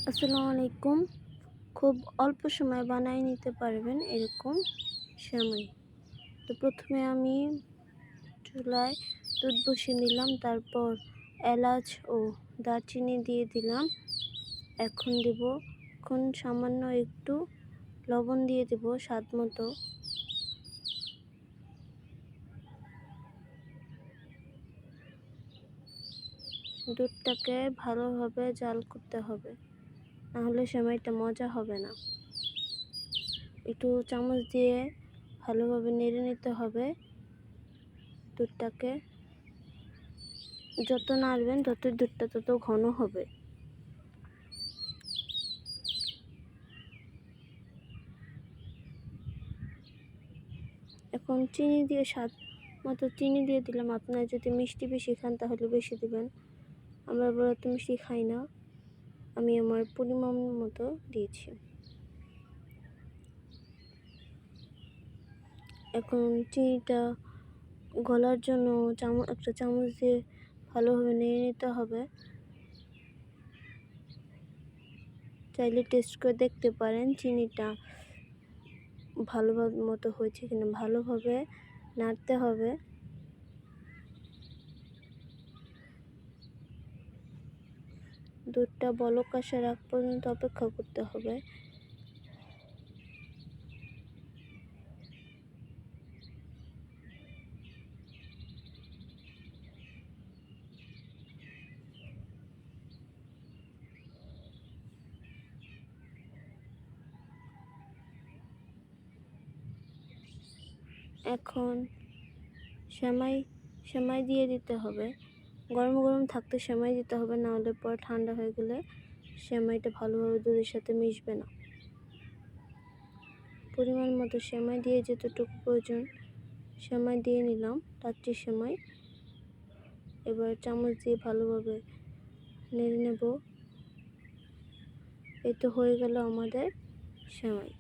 আসসালামু আলাইকুম। খুব অল্প সময়ে বানিয়ে নিতে পারবেন এরকম সেমাই। তো প্রথমে আমি চুলায় দুধ বসিয়ে নিলাম, তারপর এলাচ ও দারচিনি দিয়ে দিলাম। এখন সামান্য একটু লবণ দিয়ে দেব স্বাদ মতো। দুধটাকে ভালোভাবে জাল করতে হবে, নাহলে সেমাইটা মজা হবে না। একটু চামচ দিয়ে ভালোভাবে নেড়ে নিতে হবে দুধটাকে। যত নাড়বেন তত দুধটা তত ঘন হবে। এখন চিনি দিয়ে স্বাদ মতো চিনি দিয়ে দিলাম। আপনারা যদি মিষ্টি বেশি খান তাহলে বেশি দিবেন। আমরা আবার অত মিষ্টি খাই না, আমি আমার পরিমাণ মতো দিয়েছি। এখন চিনিটা গলার জন্য একটা চামচ দিয়ে ভালোভাবে নেড়ে নিতে হবে। চাইলে টেস্ট করে দেখতে পারেন চিনিটা ভালোভাবে মতো হয়েছে কিনা। ভালোভাবে নাড়তে হবে। দুধটা বলক আসার আগ পর্যন্ত অপেক্ষা করতে হবে। এখন সেমাই দিয়ে দিতে হবে। গরম গরম থাকতে সেমাই দিতে হবে, নাহলে পর ঠান্ডা হয়ে গেলে সেমাইটা ভালোভাবে দুধের সাথে মিশবে না। পরিমাণ মতো সেমাই দিয়ে যতটুকু প্রয়োজন সেমাই দিয়ে নিলাম, লাচ্ছি সেমাই। এবার চামচ দিয়ে ভালোভাবে নেড়ে নেব। এই তো হয়ে গেল আমাদের সেমাই।